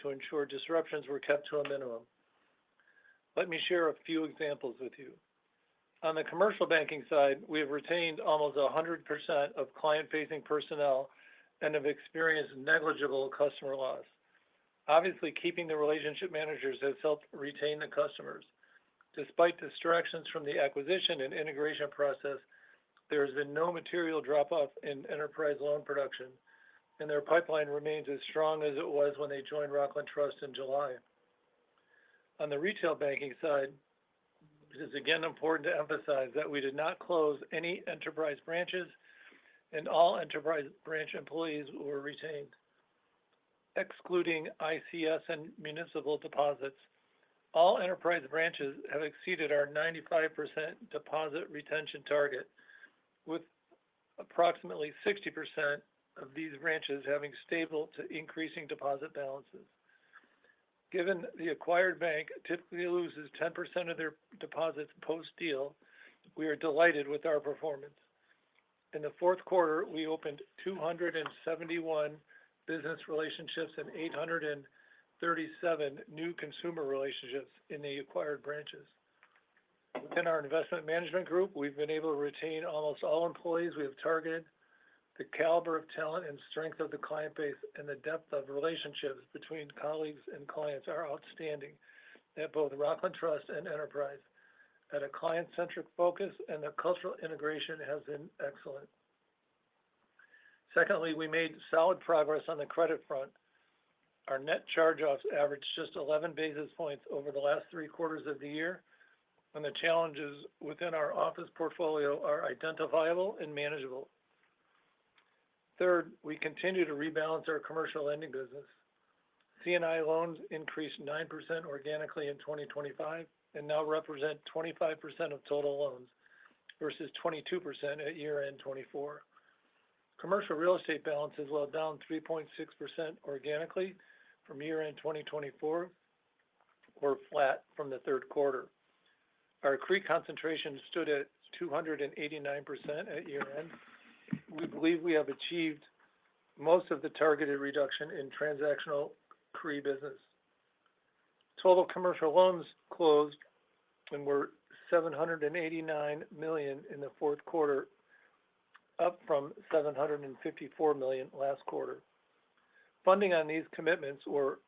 to ensure disruptions were kept to a minimum. Let me share a few examples with you. On the commercial banking side, we have retained almost 100% of client-facing personnel and have experienced negligible customer loss. Obviously, keeping the relationship managers has helped retain the customers. Despite distractions from the acquisition and integration process, there has been no material drop-off in enterprise loan production, and their pipeline remains as strong as it was when they joined Rockland Trust in July. On the retail banking side, it is again important to emphasize that we did not close any enterprise branches, and all enterprise branch employees were retained. Excluding ICS and municipal deposits, all enterprise branches have exceeded our 95% deposit retention target, with approximately 60% of these branches having stable to increasing deposit balances. Given the acquired bank typically loses 10% of their deposits post-deal, we are delighted with our performance. In the fourth quarter, we opened 271 business relationships and 837 new consumer relationships in the acquired branches. Within our investment management group, we've been able to retain almost all employees we have targeted. The caliber of talent and strength of the client base and the depth of relationships between colleagues and clients are outstanding at both Rockland Trust and Enterprise. At a client-centric focus, and the cultural integration has been excellent. Secondly, we made solid progress on the credit front. Our net charge-offs averaged just 11 basis points over the last 3 quarters of the year, and the challenges within our office portfolio are identifiable and manageable. Third, we continue to rebalance our commercial lending business. C&I loans increased 9% organically in 2025 and now represent 25% of total loans versus 22% at year-end 24. Commercial real estate balances, while down 3.6% organically from year-end 2024, were flat from the third quarter. Our CRE concentration stood at 289% at year-end. We believe we have achieved most of the targeted reduction in transactional CRE business. Total commercial loans closed and were $789 million in the fourth quarter, up from $754 million last quarter. Funding on these commitments were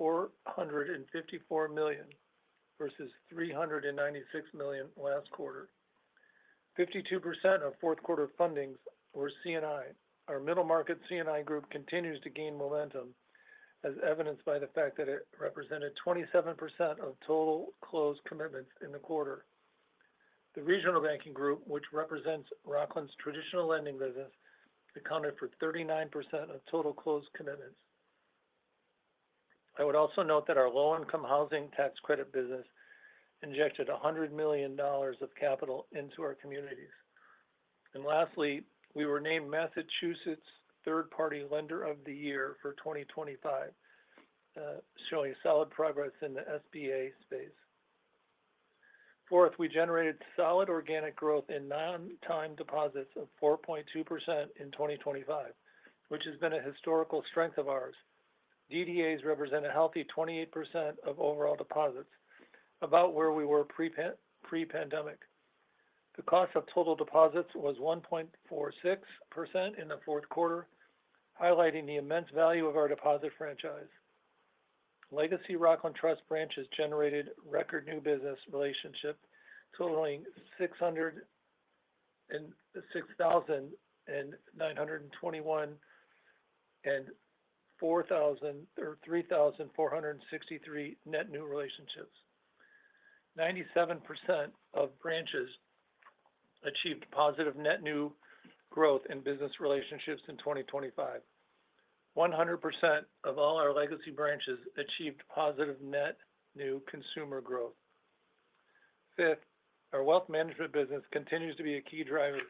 $454 million versus $396 million last quarter. 52% of fourth quarter fundings were C&I. Our middle market C&I group continues to gain momentum, as evidenced by the fact that it represented 27% of total closed commitments in the quarter. The regional banking group, which represents Rockland's traditional lending business, accounted for 39% of total closed commitments. I would also note that our low-income housing tax credit business injected $100 million of capital into our communities. And lastly, we were named Massachusetts Third-Party Lender of the Year for 2025, showing solid progress in the SBA space. Fourth, we generated solid organic growth in non-time deposits of 4.2% in 2025, which has been a historical strength of ours. DDAs represent a healthy 28% of overall deposits, about where we were pre-pandemic. The cost of total deposits was 1.46% in the fourth quarter, highlighting the immense value of our deposit franchise. Legacy Rockland Trust branches generated record new business relationship totaling 606,921 and 3,463 net new relationships. 97% of branches achieved positive net new growth in business relationships in 2025. 100% of all our legacy branches achieved positive net new consumer growth. Fifth, our wealth management business continues to be a key driver.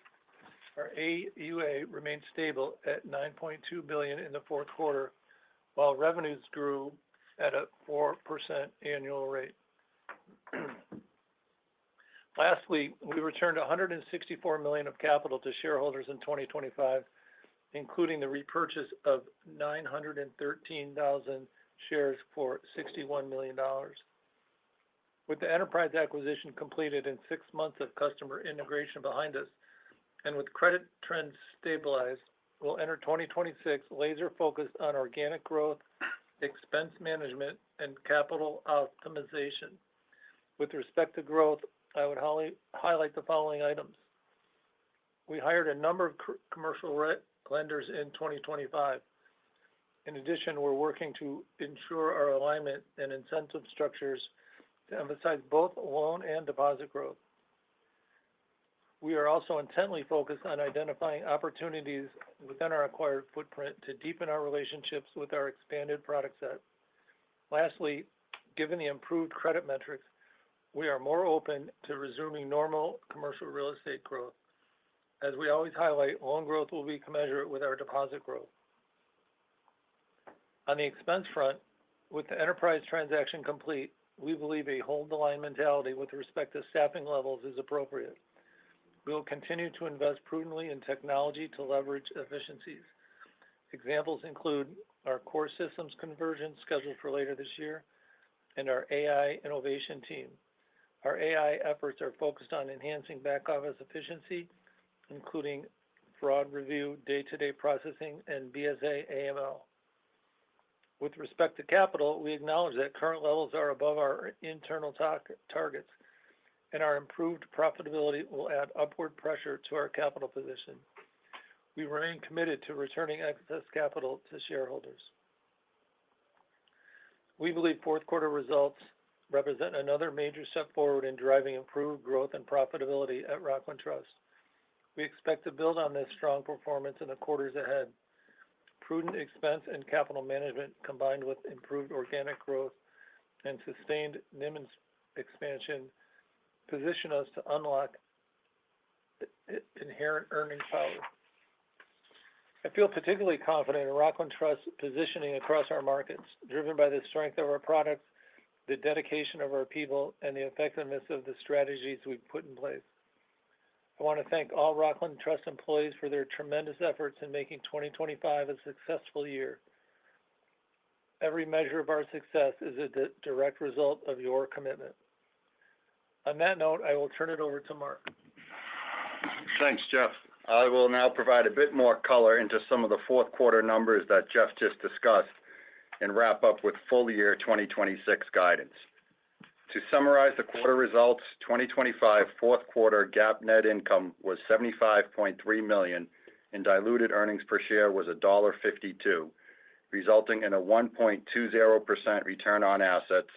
Our AUA remained stable at $9.2 billion in the fourth quarter, while revenues grew at a 4% annual rate. Lastly, we returned $164 million of capital to shareholders in 2025, including the repurchase of 913,000 shares for $61 million. With the enterprise acquisition completed in 6 months of customer integration behind us, and with credit trends stabilized, we'll enter 2026 laser-focused on organic growth, expense management, and capital optimization. With respect to growth, I would highlight the following items. We hired a number of commercial lenders in 2025. In addition, we're working to ensure our alignment and incentive structures to emphasize both loan and deposit growth. We are also intently focused on identifying opportunities within our acquired footprint to deepen our relationships with our expanded product set. Lastly, given the improved credit metrics, we are more open to resuming normal commercial real estate growth. As we always highlight, loan growth will be commensurate with our deposit growth. On the expense front, with the enterprise transaction complete, we believe a hold-the-line mentality with respect to staffing levels is appropriate. We will continue to invest prudently in technology to leverage efficiencies. Examples include our core systems conversion scheduled for later this year and our AI innovation team. Our AI efforts are focused on enhancing back-office efficiency, including fraud review, day-to-day processing, and BSA/AML. With respect to capital, we acknowledge that current levels are above our internal targets, and our improved profitability will add upward pressure to our capital position. We remain committed to returning excess capital to shareholders. We believe fourth quarter results represent another major step forward in driving improved growth and profitability at Rockland Trust. We expect to build on this strong performance in the quarters ahead. Prudent expense and capital management, combined with improved organic growth and sustained NIM expansion, position us to unlock inherent earning power. I feel particularly confident in Rockland Trust's positioning across our markets, driven by the strength of our products, the dedication of our people, and the effectiveness of the strategies we've put in place. I want to thank all Rockland Trust employees for their tremendous efforts in making 2025 a successful year. Every measure of our success is a direct result of your commitment. On that note, I will turn it over to Mark. Thanks, Jeff. I will now provide a bit more color into some of the fourth quarter numbers that Jeff just discussed and wrap up with full year 2026 guidance. To summarize the quarter results, 2025 fourth quarter GAAP net income was $75.3 million and diluted earnings per share was $1.52, resulting in a 1.20% return on assets,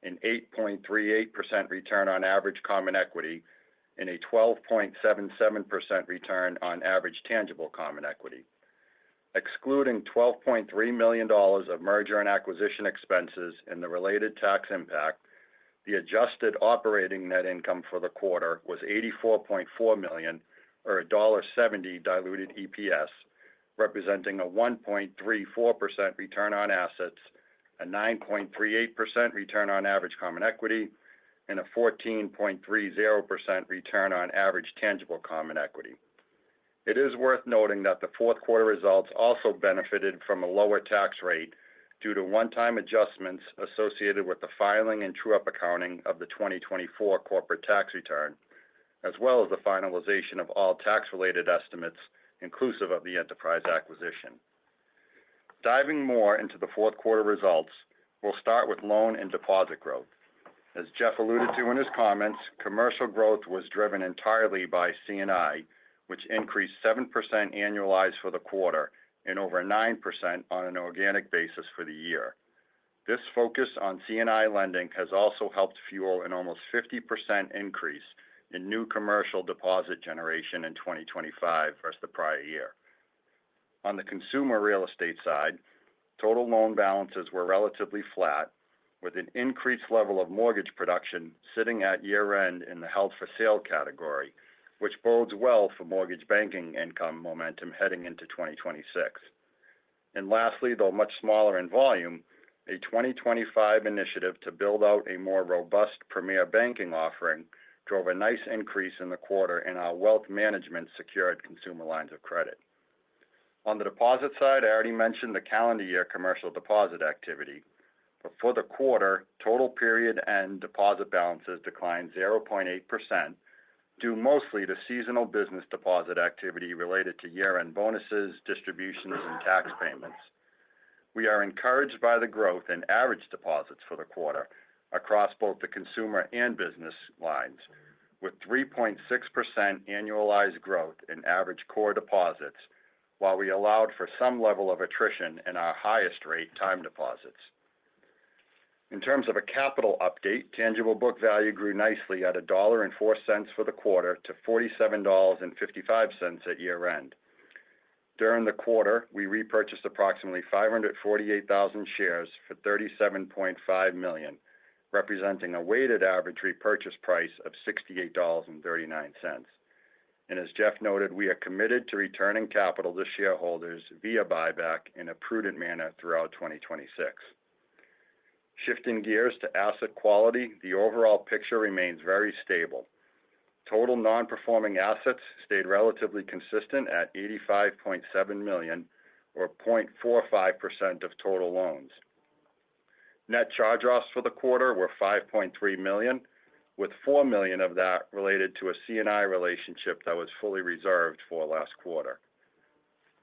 an 8.38% return on average common equity, and a 12.77% return on average tangible common equity. Excluding $12.3 million of merger and acquisition expenses and the related tax impact, the adjusted operating net income for the quarter was $84.4 million, or $1.70 diluted EPS, representing a 1.34% return on assets, a 9.38% return on average common equity, and a 14.30% return on average tangible common equity. It is worth noting that the fourth quarter results also benefited from a lower tax rate due to one-time adjustments associated with the filing and true-up accounting of the 2024 corporate tax return, as well as the finalization of all tax-related estimates inclusive of the enterprise acquisition. Diving more into the fourth quarter results, we'll start with loan and deposit growth. As Jeff alluded to in his comments, commercial growth was driven entirely by C&I, which increased 7% annualized for the quarter and over 9% on an organic basis for the year. This focus on C&I lending has also helped fuel an almost 50% increase in new commercial deposit generation in 2025 versus the prior year. On the consumer real estate side, total loan balances were relatively flat, with an increased level of mortgage production sitting at year-end in the held-for-sale category, which bodes well for mortgage banking income momentum heading into 2026. And lastly, though much smaller in volume, a 2025 initiative to build out a more robust premier banking offering drove a nice increase in the quarter in our wealth management secured consumer lines of credit. On the deposit side, I already mentioned the calendar year commercial deposit activity, For the quarter, total period end deposit balances declined 0.8%, due mostly to seasonal business deposit activity related to year-end bonuses, distributions, and tax payments. We are encouraged by the growth in average deposits for the quarter across both the consumer and business lines, with 3.6% annualized growth in average core deposits, while we allowed for some level of attrition in our highest rate time deposits. In terms of a capital update, tangible book value grew nicely at $1.04 for the quarter to $47.55 at year end. During the quarter, we repurchased approximately 548,000 shares for $37.5 million, representing a weighted average repurchase price of $68.39. And as Jeff noted, we are committed to returning capital to shareholders via buyback in a prudent manner throughout 2026. Shifting gears to asset quality, the overall picture remains very stable. Total non-performing assets stayed relatively consistent at $85.7 million, or 0.45% of total loans. Net charge-offs for the quarter were $5.3 million, with $4 million of that related to a C&I relationship that was fully reserved for last quarter.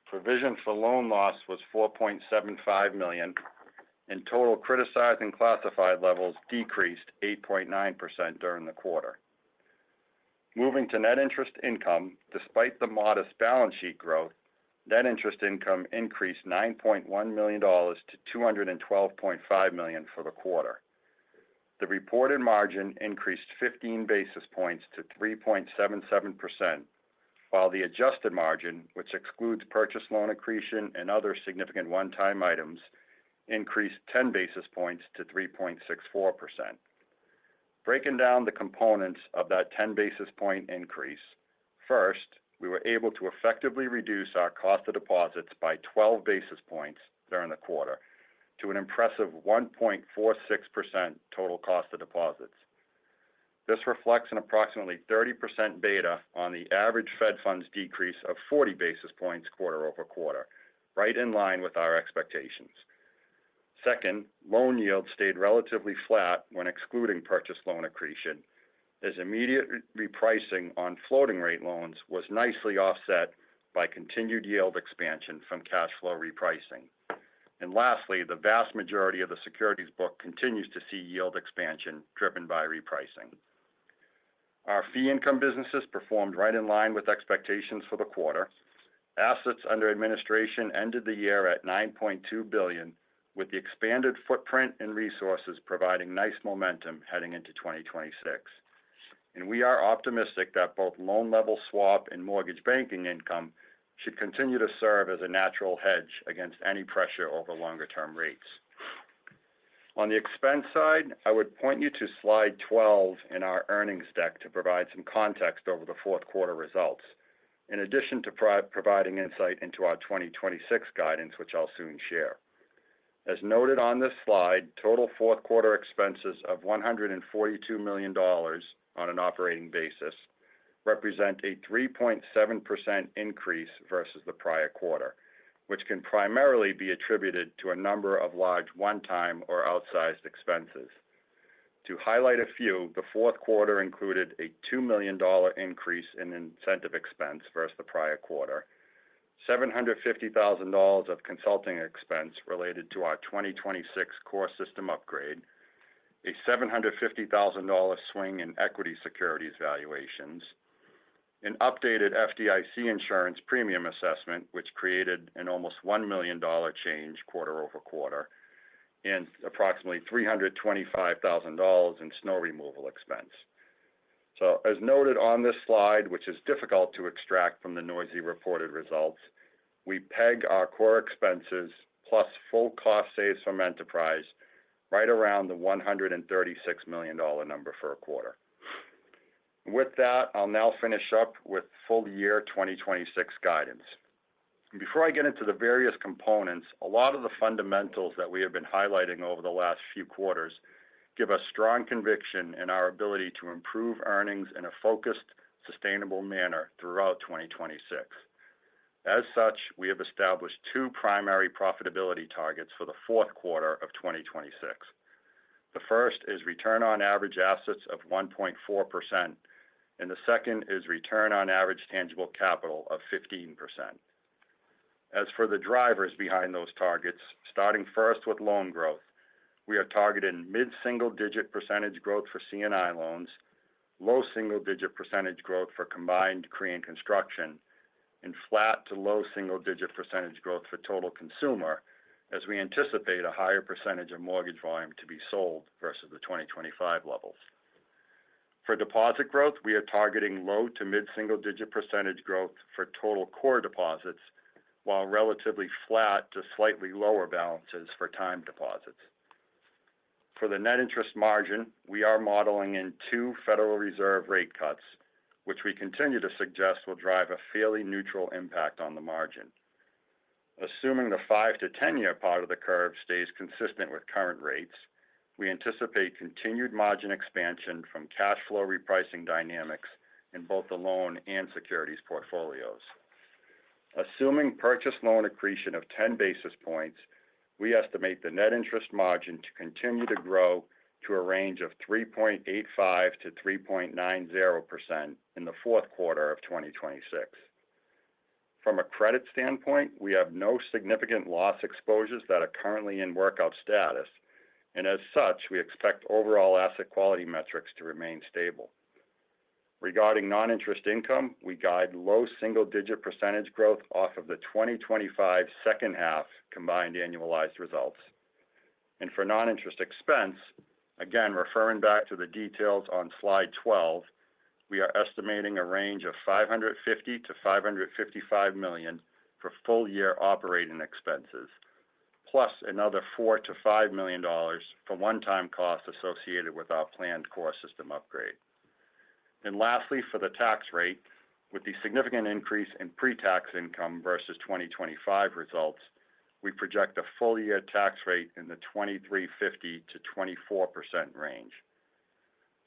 Provision for loan loss was $4.75 million, and total criticized and classified levels decreased 8.9% during the quarter. Moving to net interest income, despite the modest balance sheet growth, net interest income increased $9.1 million to $212.5 million for the quarter. The reported margin increased 15 basis points to 3.77%, while the adjusted margin, which excludes purchase loan accretion and other significant one-time items, increased 10 basis points to 3.64%. Breaking down the components of that 10 basis point increase, first, we were able to effectively reduce our cost of deposits by 12 basis points during the quarter to an impressive 1.46% total cost of deposits. This reflects an approximately 30% beta on the average Fed funds decrease of 40 basis points quarter over quarter, right in line with our expectations. Second, loan yields stayed relatively flat when excluding purchase loan accretion, as immediate repricing on floating rate loans was nicely offset by continued yield expansion from cash flow repricing. And lastly, the vast majority of the securities book continues to see yield expansion driven by repricing. Our fee income businesses performed right in line with expectations for the quarter. Assets under administration ended the year at $9.2 billion, with the expanded footprint and resources providing nice momentum heading into 2026. And we are optimistic that both loan level swap and mortgage banking income should continue to serve as a natural hedge against any pressure over longer term rates. On the expense side, I would point you to slide 12 in our earnings deck to provide some context over the fourth quarter results, in addition to providing insight into our 2026 guidance, which I'll soon share. As noted on this slide, total fourth quarter expenses of $142 million on an operating basis represent a 3.7% increase versus the prior quarter, which can primarily be attributed to a number of large one-time or outsized expenses. To highlight a few, the fourth quarter included a $2 million increase in incentive expense versus the prior quarter, $750,000 of consulting expense related to our 2026 core system upgrade, a $750,000 swing in equity securities valuations, an updated FDIC insurance premium assessment, which created an almost $1 million change quarter over quarter, and approximately $325,000 in snow removal expense. So as noted on this slide, which is difficult to extract from the noisy reported results, we peg our core expenses plus full cost saves from enterprise right around the $136 million number for a quarter. With that, I'll now finish up with full year 2026 guidance. Before I get into the various components, a lot of the fundamentals that we have been highlighting over the last few quarters give us strong conviction in our ability to improve earnings in a focused, sustainable manner throughout 2026. As such, we have established two primary profitability targets for the fourth quarter of 2026. The first is return on average assets of 1.4%, and the second is return on average tangible capital of 15%. As for the drivers behind those targets, starting first with loan growth, we are targeting mid-single-digit percentage growth for C&I loans, low single-digit percentage growth for combined CRE and construction, and flat to low single-digit percentage growth for total consumer, as we anticipate a higher percentage of mortgage volume to be sold versus the 2025 levels. For deposit growth, we are targeting low to mid-single-digit percentage growth for total core deposits, while relatively flat to slightly lower balances for time deposits. For the net interest margin, we are modeling in 2 Federal Reserve rate cuts, which we continue to suggest will drive a fairly neutral impact on the margin. Assuming the 5 to 10-year part of the curve stays consistent with current rates, we anticipate continued margin expansion from cash flow repricing dynamics in both the loan and securities portfolios. Assuming purchase loan accretion of 10 basis points, we estimate the net interest margin to continue to grow to a range of 3.85 to 3.90% in the fourth quarter of 2026. From a credit standpoint, we have no significant loss exposures that are currently in workout status, and as such, we expect overall asset quality metrics to remain stable. Regarding non-interest income, we guide low single-digit percentage growth off of the 2025 second half combined annualized results. And for non-interest expense, again, referring back to the details on slide 12, we are estimating a range of $550 to $555 million for full-year operating expenses, plus another $4 to $5 million for one-time costs associated with our planned core system upgrade. And lastly, for the tax rate, with the significant increase in pre-tax income versus 2025 results, we project a full-year tax rate in the 23.50% to 24% range.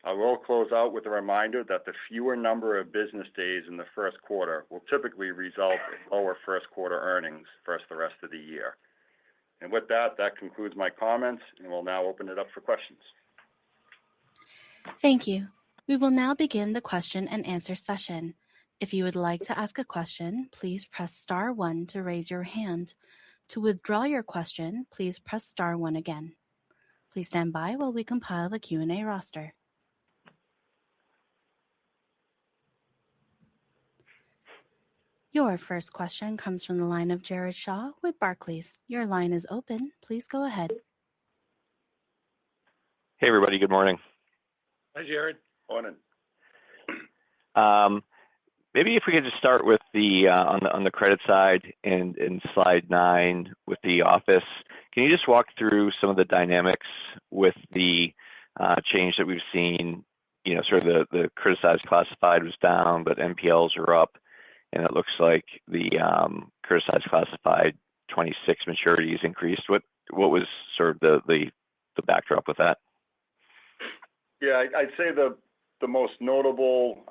I will close out with a reminder that the fewer number of business days in the first quarter will typically result in lower first quarter earnings versus the rest of the year. And with that, that concludes my comments, and we'll now open it up for questions. Thank you. We will now begin the question and answer session. If you would like to ask a question, please press star 1 to raise your hand. To withdraw your question, please press star 1 again. Please stand by while we compile the Q&A roster. Your first question comes from the line of Jared Shaw with Barclays. Your line is open. Please go ahead. Hey, everybody. Good morning. Hi, Jared. Morning. Maybe if we could just start with the on the credit side and in slide 9 with the office. Can you just walk through some of the dynamics with the change that we've seen? You know, sort of the criticized classified was down, but NPLs are up, and it looks like the criticized classified 26 maturities increased. What was sort of the backdrop with that? Yeah, I'd say the most notable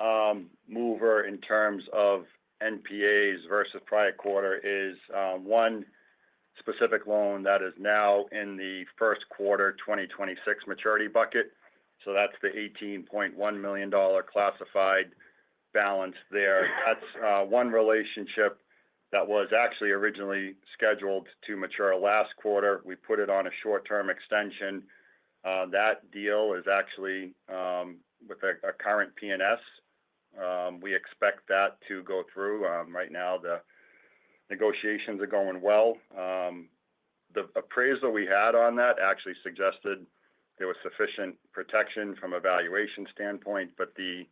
mover in terms of NPAs versus prior quarter is one specific loan that is now in the first quarter 2026 maturity bucket. So that's the $18.1 million classified balance there. That's one relationship that was actually originally scheduled to mature last quarter. We put it on a short-term extension. That deal is actually with a current P&S. We expect that to go through. Right now, the negotiations are going well. The appraisal we had on that actually suggested there was sufficient protection from a valuation standpoint, but the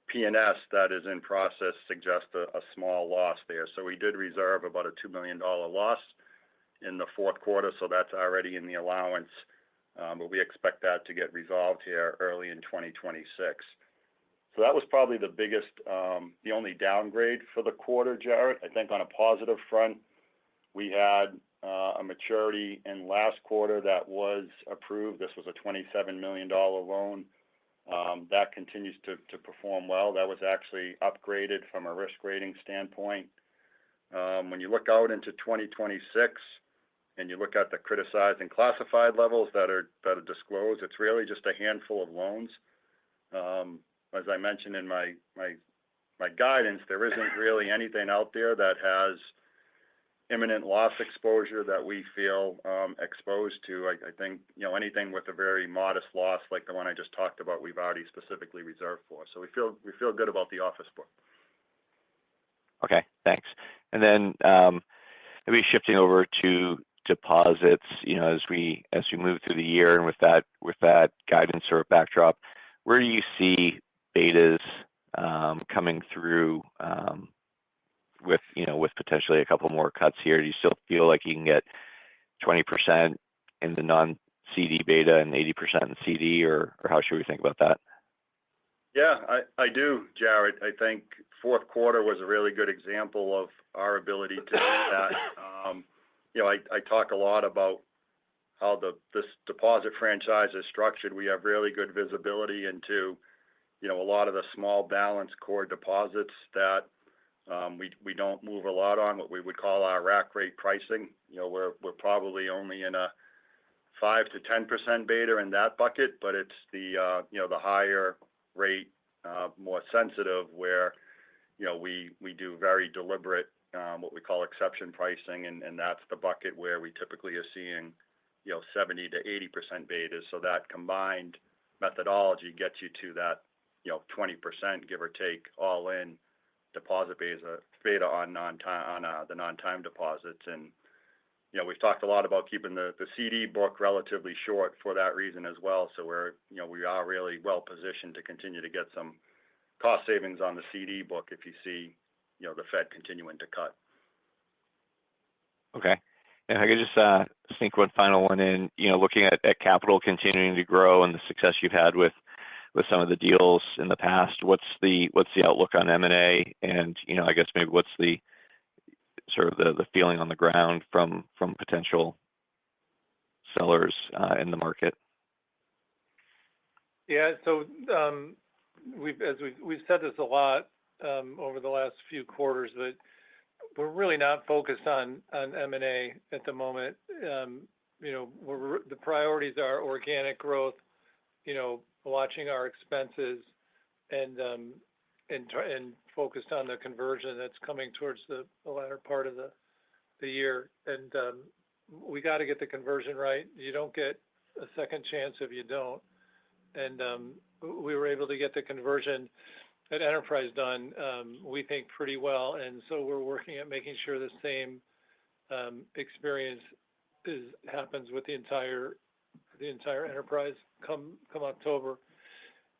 P&S that is in process suggests a small loss there. So we did reserve about a $2 million loss in the fourth quarter, so that's already in the allowance. But we expect that to get resolved here early in 2026. So that was probably the biggest, the only downgrade for the quarter, Jared. I think on a positive front, we had a maturity in last quarter that was approved. This was a $27 million loan. That continues to perform well. That was actually upgraded from a risk rating standpoint. When you look out into 2026 and you look at the criticized and classified levels that are disclosed, it's really just a handful of loans. As I mentioned in my guidance, there isn't really anything out there that has imminent loss exposure that we feel exposed to. I think anything with a very modest loss like the one I just talked about, we've already specifically reserved for. So we feel good about the office book. Okay, thanks. And then maybe shifting over to deposits, as we move through the year and with that guidance or backdrop, where do you see betas coming through with potentially a couple more cuts here? Do you still feel like you can get 20% in the non-CD beta and 80% in CD, or how should we think about that? Yeah, I do, Jared. I think fourth quarter was a really good example of our ability to do that. I talk a lot about how this deposit franchise is structured. We have really good visibility into, a lot of the small balance core deposits that we don't move a lot on, what we would call our rack rate pricing. We're probably only in a 5 to 10% beta in that bucket, but it's the higher rate, more sensitive, where we do very deliberate what we call exception pricing, and that's the bucket where we typically are seeing 70 to 80% betas. So that combined methodology gets you to that 20%, give or take, all in deposit beta on the non-time deposits. And we've talked a lot about keeping the CD book relatively short for that reason as well. So we are really well positioned to continue to get some cost savings on the CD book if you see the Fed continuing to cut. Okay. And if I could just sneak one final one in, looking at capital continuing to grow and the success you've had with some of the deals in the past, what's the outlook on M&A? And, I guess maybe what's the sort of the feeling on the ground from potential sellers in the market? Yeah, so we've said this a lot over the last few quarters, but we're really not focused on M&A at the moment. The priorities are organic growth, watching our expenses, and focused on the conversion that's coming towards the latter part of the year. And we got to get the conversion right. You don't get a second chance if you don't. And we were able to get the conversion at Enterprise done, we think, pretty well. And so we're working at making sure the same experience happens with the entire Enterprise come October.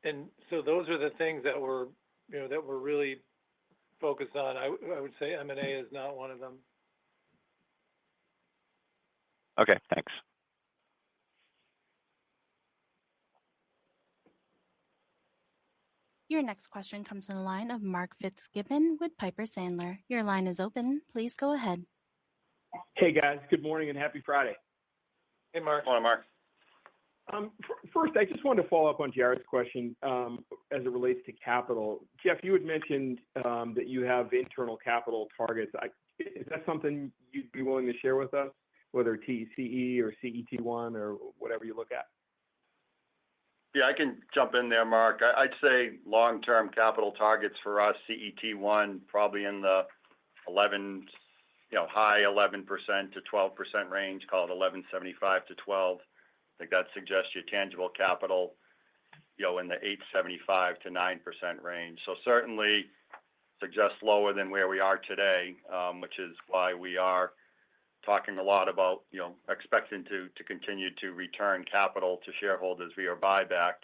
And so those are the things that we're really focused on. I would say M&A is not one of them. Okay, thanks. Your next question comes in the line of Mark Fitzgibbon with Piper Sandler. Your line is open. Please go ahead. Hey, guys. Good morning and happy Friday. Hey, Mark. Morning, Mark. First, I just wanted to follow up on Jared's question as it relates to capital. Jeff, you had mentioned that you have internal capital targets. Is that something you'd be willing to share with us, whether TCE or CET1 or whatever you look at? Yeah, I can jump in there, Mark. I'd say long-term capital targets for us, CET1, probably in the 11, high 11% to 12% range, call it 11.75 to 12. I think that suggests your tangible capital, in the 8.75 to 9% range. So certainly suggests lower than where we are today, which is why we are talking a lot about, expecting to continue to return capital to shareholders via buyback.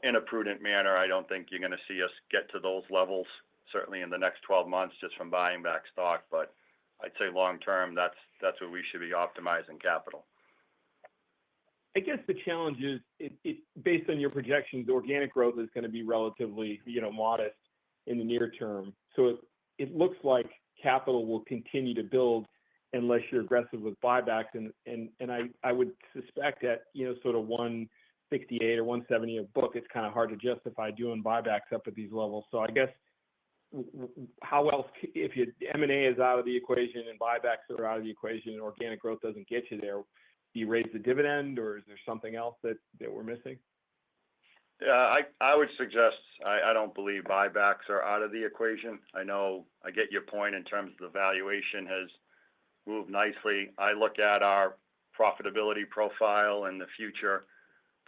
In a prudent manner. I don't think you're going to see us get to those levels, certainly in the next 12 months, just from buying back stock. But I'd say long term, that's where we should be optimizing capital. I guess the challenge is, based on your projections, organic growth is going to be relatively, modest in the near term. So it looks like capital will continue to build unless you're aggressive with buybacks. And I would suspect that, sort of 168 or 170 a book, it's kind of hard to justify doing buybacks up at these levels. So I guess how else, if M&A is out of the equation and buybacks are out of the equation and organic growth doesn't get you there, do you raise the dividend, or is there something else that we're missing? Yeah, I would suggest, I don't believe buybacks are out of the equation. I know, I get your point in terms of the valuation has moved nicely. I look at our profitability profile and the future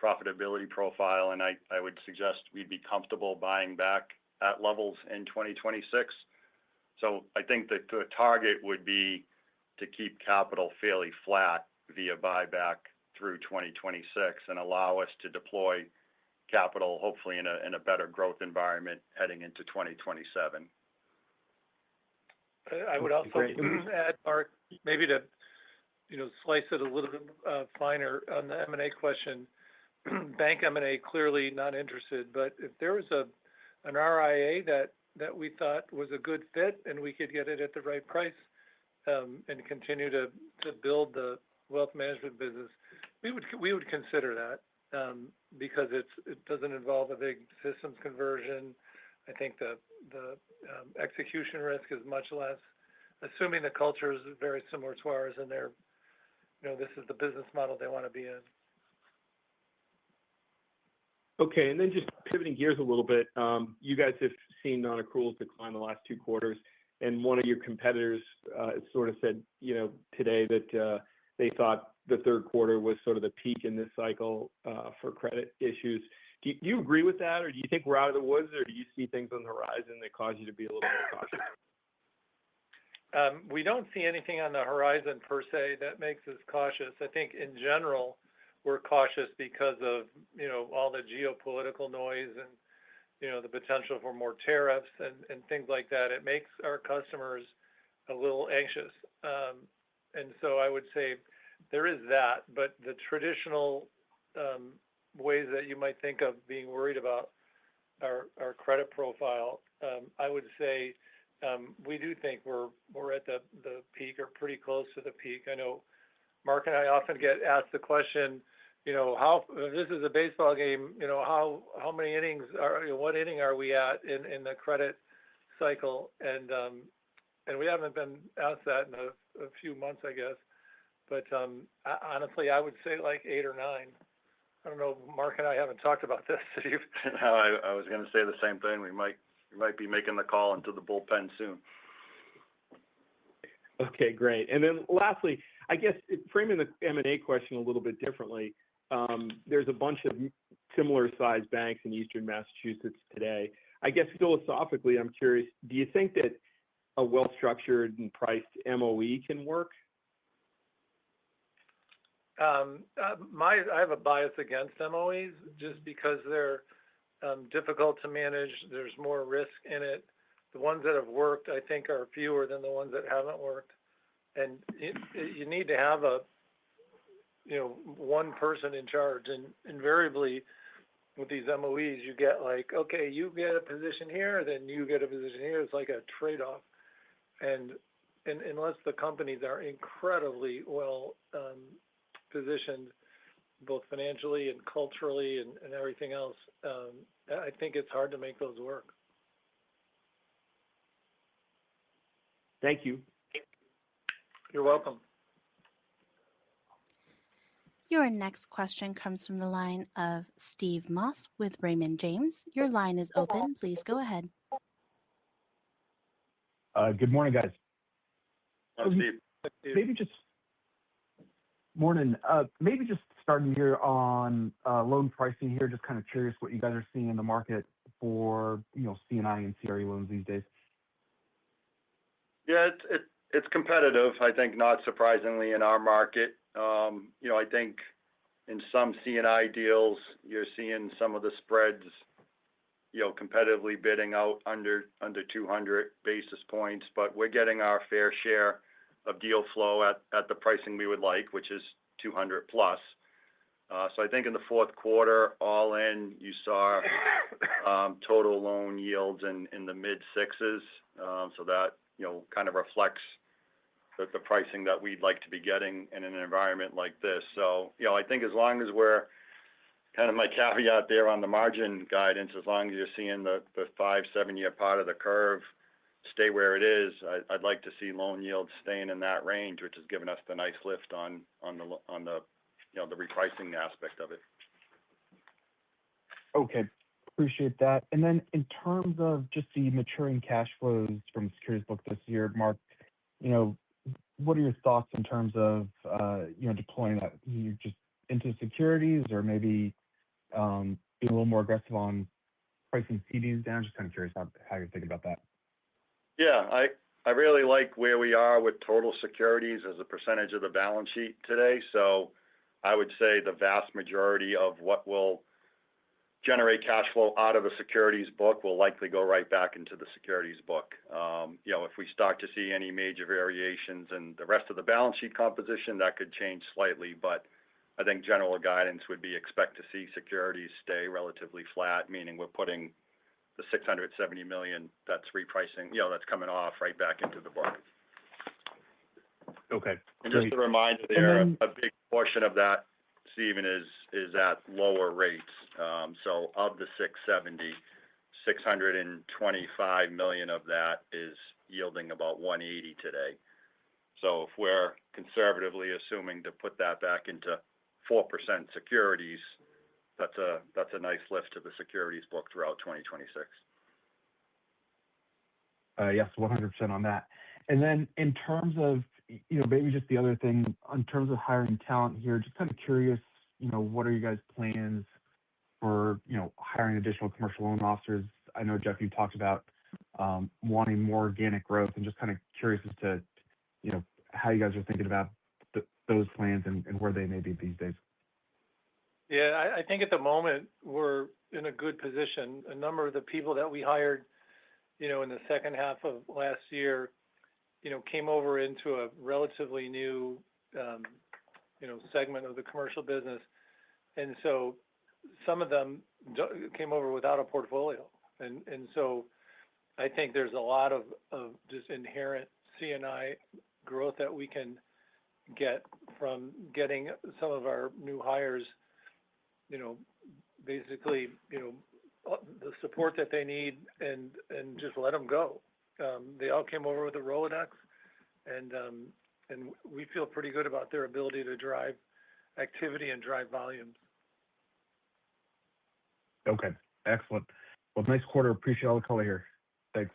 profitability profile, and I would suggest we'd be comfortable buying back at levels in 2026. So I think that the target would be to keep capital fairly flat via buyback through 2026 and allow us to deploy capital, hopefully in a better growth environment heading into 2027. I would also add, Mark, maybe to slice it a little bit finer on the M&A question. Bank M&A, clearly not interested, but if there was an RIA that we thought was a good fit and we could get it at the right price and continue to build the wealth management business, we would consider that. Because it doesn't involve a big systems conversion. I think the execution risk is much less, assuming the culture is very similar to ours and this is the business model they want to be in. Okay, and then just pivoting gears a little bit, you guys have seen non-accruals decline the last 2 quarters, and one of your competitors sort of said, today that they thought the third quarter was sort of the peak in this cycle for credit issues. Do you agree with that, or do you think we're out of the woods, or do you see things on the horizon that cause you to be a little more cautious? We don't see anything on the horizon per se that makes us cautious. I think in general we're cautious because of all the geopolitical noise and the potential for more tariffs and things like that. It makes our customers a little anxious, and so I would say there is that, but the traditional ways that you might think of being worried about our credit profile, I would say we do think we're at the peak or pretty close to the peak. I know Mark and I often get asked the question, how, if this is a baseball game, how many innings what inning are we at in the credit cycle? And we haven't been asked that in a few months, I guess. But honestly, I would say like 8 or 9. I don't know. Mark and I haven't talked about this. No, I was going to say the same thing. We might be making the call into the bullpen soon. Okay, great. And then lastly, I guess framing the M&A question a little bit differently, there's a bunch of similar-sized banks in Eastern Massachusetts today. I guess philosophically, I'm curious, do you think that a well-structured and priced MOE can work? I have a bias against MOEs just because they're difficult to manage. There's more risk in it. The ones that have worked, I think, are fewer than the ones that haven't worked. And you need to have one person in charge. And invariably, with these MOEs, you get like, okay, you get a position here, then you get a position here. It's like a trade-off. And unless the companies are incredibly well positioned, both financially and culturally and everything else, I think it's hard to make those work. Thank you. You're welcome. Your next question comes from the line of Steve Moss with Raymond James. Your line is open. Please go ahead. Good morning, guys. Steve. Maybe just starting here on loan pricing here. Just kind of curious what you guys are seeing in the market for C&I and CRE loans these days. Yeah, it's competitive. I think not surprisingly in our market. I think in some C&I deals you're seeing some of the spreads, competitively bidding out under 200 basis points, but we're getting our fair share of deal flow at the pricing we would like, which is 200 plus. So I think in the fourth quarter, all in, you saw total loan yields in the mid sixes. So that kind of reflects the pricing that we'd like to be getting in an environment like this. So I think as long as we're kind of my caveat there on the margin guidance, as long as you're seeing the 5-7 year part of the curve stay where it is, I'd like to see loan yields staying in that range, which has given us the nice lift on the the repricing aspect of it. Okay, appreciate that. And then in terms of just the maturing cash flows from the securities book this year, Mark, what are your thoughts in terms of deploying that you just into securities, or maybe be a little more aggressive on pricing CDs down? Just kind of curious how you're thinking about that. Yeah, I really like where we are with total securities as a percentage of the balance sheet today. So I would say the vast majority of what will generate cash flow out of the securities book will likely go right back into the securities book. If we start to see any major variations in the rest of the balance sheet composition, that could change slightly. But I think general guidance would be expect to see securities stay relatively flat, meaning we're putting the $670 million that's repricing, that's coming off right back into the book. Okay. And just a reminder there, a big portion of that, Stephen, is at lower rates. So of the 670, $625 million of that is yielding about 180 today. So if we're conservatively assuming to put that back into 4% securities, that's a nice lift to the securities book throughout 2026. Yes, 100% on that. And then in terms of, maybe just the other thing, in terms of hiring talent here, just kind of curious, what are you guys' plans for, hiring additional commercial loan officers? I know, Jeff, you talked about wanting more organic growth, and just kind of curious as to, how you guys are thinking about those plans and where they may be these days. Yeah, I think at the moment we're in a good position. A number of the people that we hired, in the second half of last year, came over into a relatively new, segment of the commercial business. And so some of them came over without a portfolio. And so I think there's a lot of just inherent C&I growth that we can get from getting some of our new hires, basically, the support that they need and just let them go. They all came over with a Rolodex, and we feel pretty good about their ability to drive activity and drive volumes. Okay, excellent. Well, nice quarter. Appreciate all the color here. Thanks.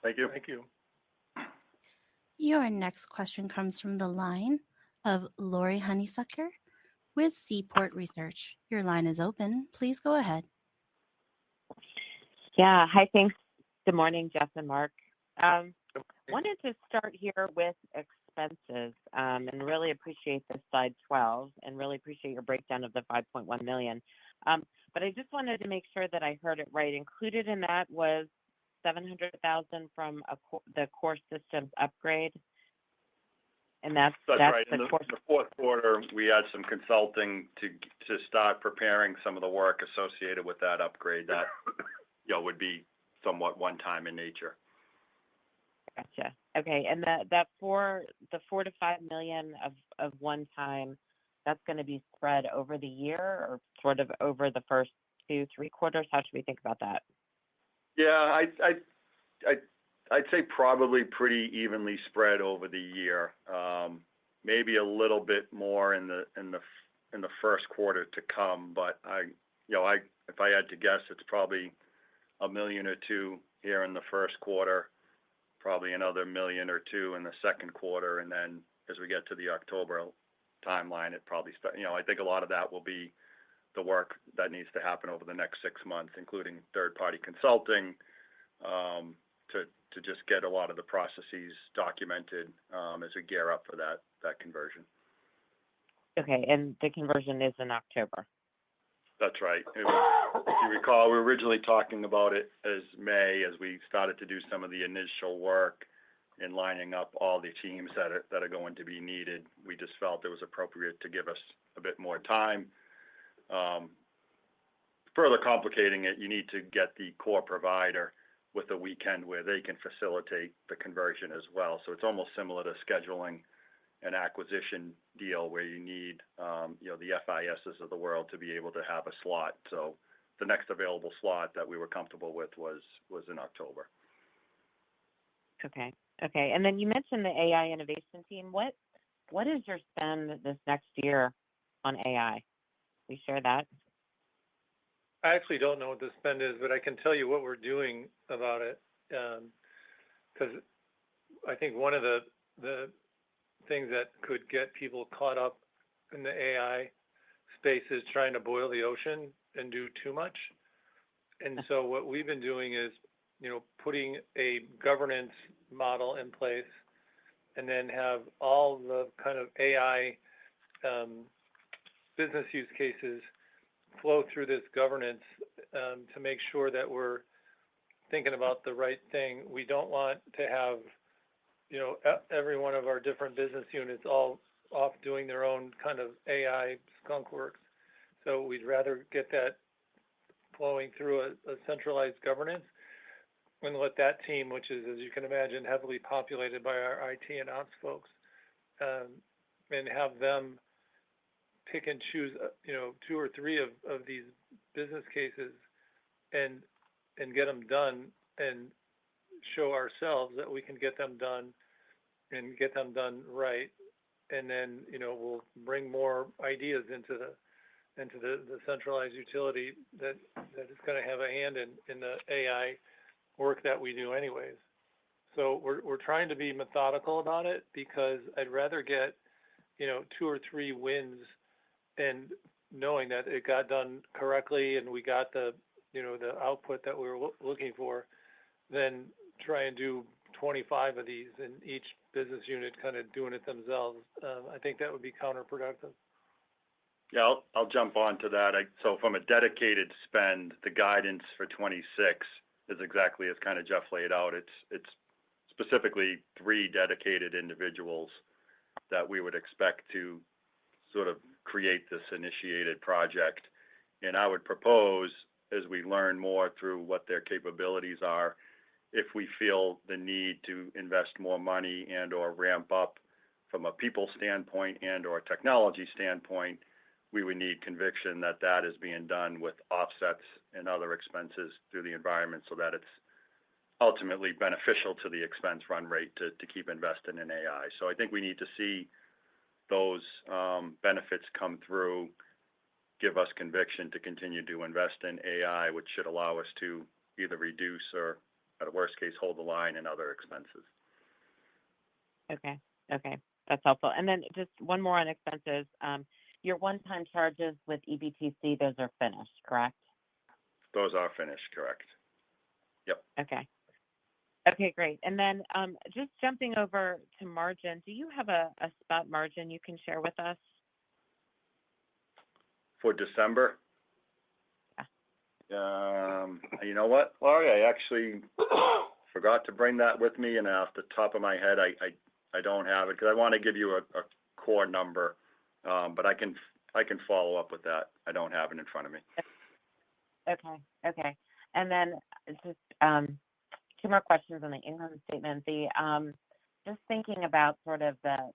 Thank you. Thank you. Your next question comes from the line of Lori Honeysucker with Seaport Research. Your line is open. Please go ahead. Yeah. Hi, thanks. Good morning, Jeff and Mark. Wanted to start here with expenses, and really appreciate the slide 12 and really appreciate your breakdown of the $5.1 million. But I just wanted to make sure that I heard it right. Included in that was $700,000 from the core systems upgrade. And that's right. In the fourth quarter, we had some consulting to start preparing some of the work associated with that upgrade that would be somewhat one time in nature. Gotcha. Okay, and the $4 to $5 million of one time, that's going to be spread over the year or sort of over the first 2-3 quarters. How should we think about that? Yeah, I'd say probably pretty evenly spread over the year. Maybe a little bit more in the first quarter to come, but if I had to guess, it's probably $1 million or $2 million here in the first quarter, probably another $1 million or $2 million in the second quarter, and then as we get to the October timeline, it probably I think a lot of that will be the work that needs to happen over the next 6 months, including third-party consulting, to just get a lot of the processes documented as we gear up for that conversion. Okay, and the conversion is in October. That's right. If you recall, we were originally talking about it as May, as we started to do some of the initial work in lining up all the teams that are going to be needed. We just felt it was appropriate to give us a bit more time. Further complicating it, you need to get the core provider with a weekend where they can facilitate the conversion as well. So it's almost similar to scheduling an acquisition deal where you need, the FISs of the world to be able to have a slot. So the next available slot that we were comfortable with was in October. Okay. And then you mentioned the AI innovation team. What is your spend this next year on AI? Will you share that? I actually don't know what the spend is, but I can tell you what we're doing about it. Because I think one of the things that could get people caught up in the AI space is trying to boil the ocean and do too much. And so what we've been doing is, putting a governance model in place and then have all the kind of AI business use cases flow through this governance to make sure that we're thinking about the right thing. We don't want to have, every one of our different business units all off doing their own kind of AI skunk works. So we'd rather get that flowing through a centralized governance and let that team, which is, as you can imagine, heavily populated by our IT and ops folks, and have them pick and choose, 2 or 3 of these business cases and get them done and show ourselves that we can get them done and get them done right. And then, we'll bring more ideas into the centralized utility that is going to have a hand in the AI work that we do anyways. So we're trying to be methodical about it because I'd rather get, 2 or 3 wins and knowing that it got done correctly and we got the output that we were looking for, than try and do 25 of these and each business unit kind of doing it themselves. I think that would be counterproductive. Yeah, I'll jump on to that. So from a dedicated spend, the guidance for 26 is exactly as kind of Jeff laid out. It's specifically 3 dedicated individuals that we would expect to sort of create this initiated project. And I would propose, as we learn more through what their capabilities are, if we feel the need to invest more money and or ramp up from a people standpoint and or technology standpoint, we would need conviction that that is being done with offsets and other expenses through the environment so that it's ultimately beneficial to the expense run rate to keep investing in AI. So I think we need to see those benefits come through, give us conviction to continue to invest in AI, which should allow us to either reduce or, at a worst case, hold the line in other expenses. Okay. That's helpful. And then just one more on expenses. Your one-time charges with EBTC, those are finished, correct? Those are finished, correct. Yep. Okay, great. And then just jumping over to margin, do you have a spot margin you can share with us? For December? Yeah. You know what, Laurie? I actually forgot to bring that with me, and off the top of my head, I don't have it because I want to give you a core number, but I can follow up with that. I don't have it in front of me. Okay. And then just 2 more questions on the income statement. Just thinking about sort of the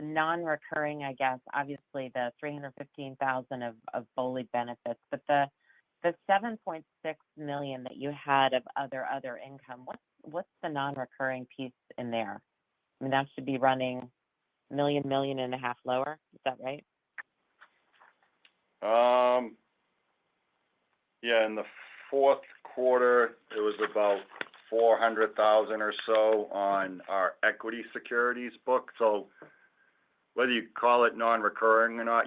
non-recurring, I guess, obviously the $315,000 of BOLI benefits, but the $7.6 million that you had of other income, what's the non-recurring piece in there? I mean, that should be running $1.5 million lower. Is that right? Yeah, in the fourth quarter, it was about $400,000 or so on our equity securities book. So whether you call it non-recurring or not,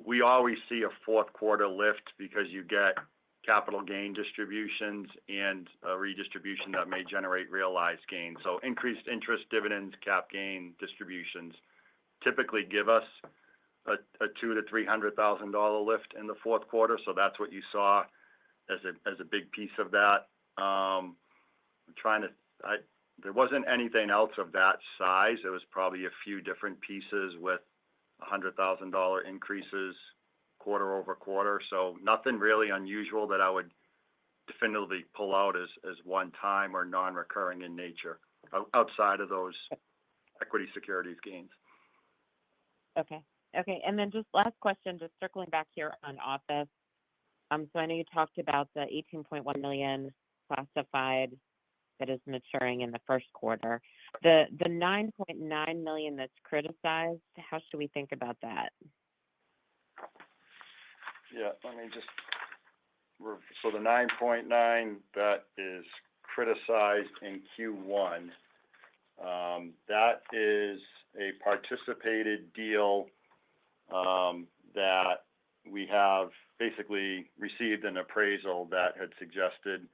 we always see a fourth quarter lift because you get capital gain distributions and a redistribution that may generate realized gains. So increased interest, dividends, cap gain distributions typically give us a $200,000 to $300,000 lift in the fourth quarter. So that's what you saw as a big piece of that. There wasn't anything else of that size. It was probably a few different pieces with $100,000 increases quarter over quarter. So nothing really unusual that I would definitively pull out as one time or non-recurring in nature outside of those equity securities gains. Okay. Okay. And then just last question, just circling back here on office. So I know you talked about the 18.1 million classified that is maturing in the first quarter. The 9.9 million that's criticized, how should we think about that? Yeah, let me just, so the 9.9 that is criticized in Q1, that is a participated deal that we have basically received an appraisal that had suggested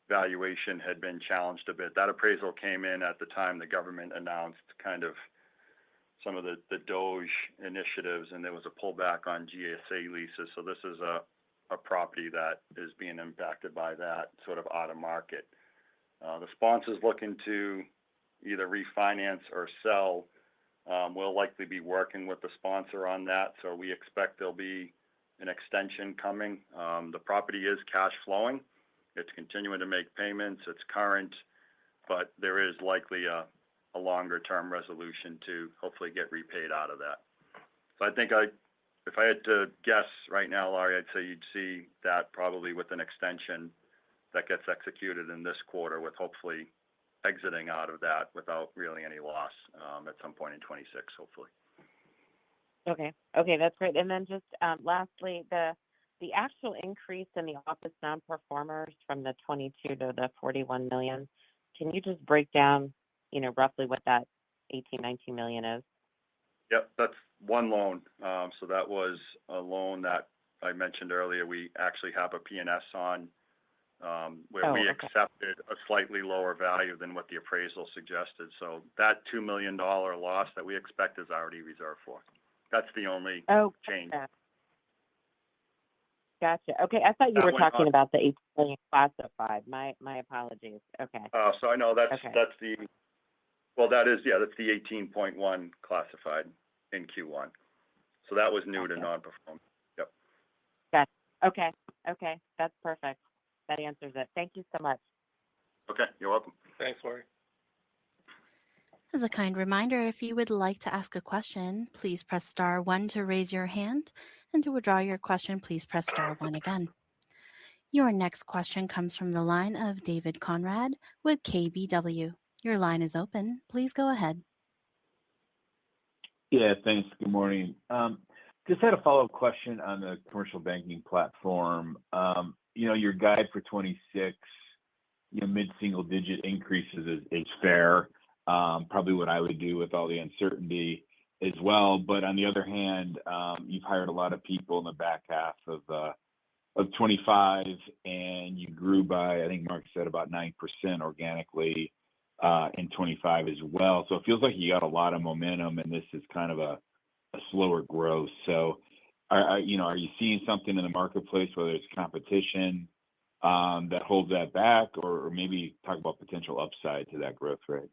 valuation had been challenged a bit. That appraisal came in at the time the government announced kind of some of the DOGE initiatives, and there was a pullback on GSA leases. So this is a property that is being impacted by that sort of out of market. The sponsor's looking to either refinance or sell. We'll likely be working with the sponsor on that, so we expect there'll be an extension coming. The property is cash flowing. It's continuing to make payments. It's current, but there is likely a longer-term resolution to hopefully get repaid out of that. So I think if I had to guess right now, Laurie, I'd say you'd see that probably with an extension that gets executed in this quarter, with hopefully exiting out of that without really any loss at some point in 26, hopefully. Okay. Okay, that's great. And then just lastly, the actual increase in the office non-performers from the 22 to the 41 million, can you just break down, roughly what that 18, 19 million is? Yep, that's one loan. So that was a loan that I mentioned earlier. We actually have a P&S on where we accepted a slightly lower value than what the appraisal suggested. So that $2 million loss that we expect is already reserved for. That's the only change. Gotcha. Okay, I thought you were talking about the 18 million classified. My apologies. Okay. So I know that's that's the, well, that is, that's the 18.1 classified in Q1. So that was new to non-performing. Yep. Gotcha. Okay. Okay, that's perfect. That answers it. Thank you so much. Okay, you're welcome. Thanks, Lori. As a kind reminder, if you would like to ask a question, please press star 1 to raise your hand, and to withdraw your question, please press star 1 again. Your next question comes from the line of David Conrad with KBW. Your line is open. Please go ahead. Yeah, thanks. Good morning. Just had a follow-up question on the commercial banking platform. Your guide for 26, mid-single digit increases is fair. Probably what I would do with all the uncertainty as well. But on the other hand, you've hired a lot of people in the back half of 25, and you grew by, I think Mark said, about 9% organically in 25 as well. So it feels like you got a lot of momentum, and this is kind of a slower growth. So are you seeing something in the marketplace, whether it's competition that holds that back, or maybe talk about potential upside to that growth rate?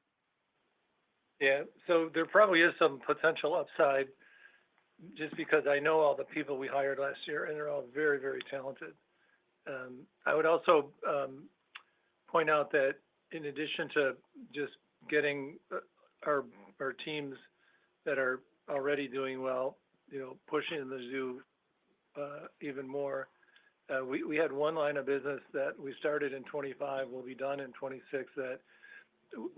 Yeah, so there probably is some potential upside, just because I know all the people we hired last year, and they're all very, very talented. I would also point out that in addition to just getting our teams that are already doing well, pushing them to do even more, we had one line of business that we started in 25, will be done in 26, that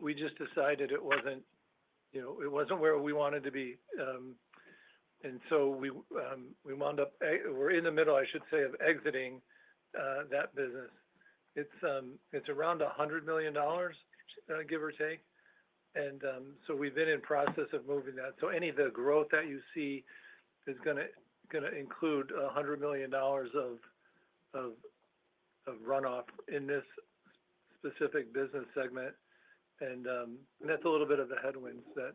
we just decided it wasn't where we wanted to be. And so we wound up, we're in the middle, I should say, of exiting that business. It's around $100 million, give or take. And so we've been in process of moving that. So any of the growth that you see is going to include $100 million of runoff in this specific business segment. And that's a little bit of the headwinds that,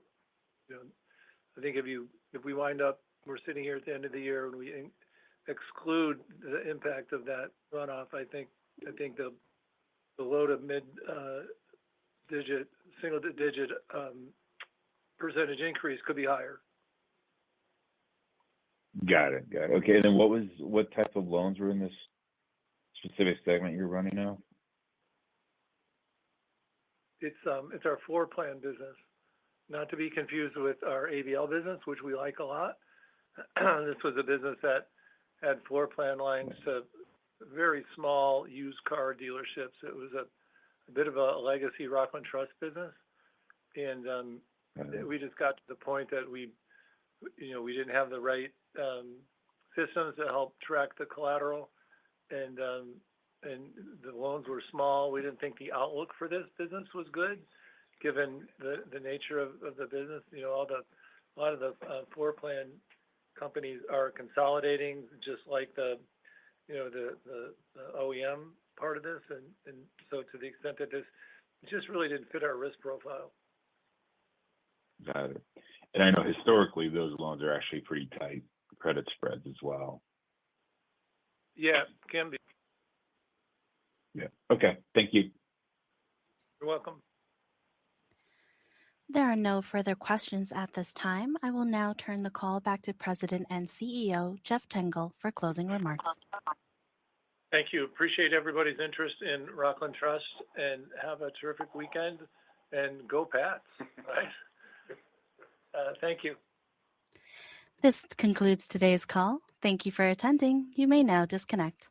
I think if we wind up, we're sitting here at the end of the year and we exclude the impact of that runoff, I think the low to mid single digit percentage increase could be higher. Got it. Okay, then what type of loans were in this specific segment you're running now? It's our floor plan business, not to be confused with our ABL business, which we like a lot. This was a business that had floor plan lines to very small used car dealerships. It was a bit of a legacy Rockland Trust business. And we just got to the point that we didn't have the right systems to help track the collateral, and the loans were small. We didn't think the outlook for this business was good, given the nature of the business. A lot of the floor plan companies are consolidating, just like the OEM part of this, and so to the extent that this just really didn't fit our risk profile. Got it. And I know historically those loans are actually pretty tight credit spreads as well. Yeah, can be. Yeah. Okay. Thank you. You're welcome. There are no further questions at this time. I will now turn the call back to President and CEO Jeff Tengel for closing remarks. Thank you. Appreciate everybody's interest in Rockland Trust, and have a terrific weekend, and go Pats, right? Thank you. This concludes today's call. Thank you for attending. You may now disconnect.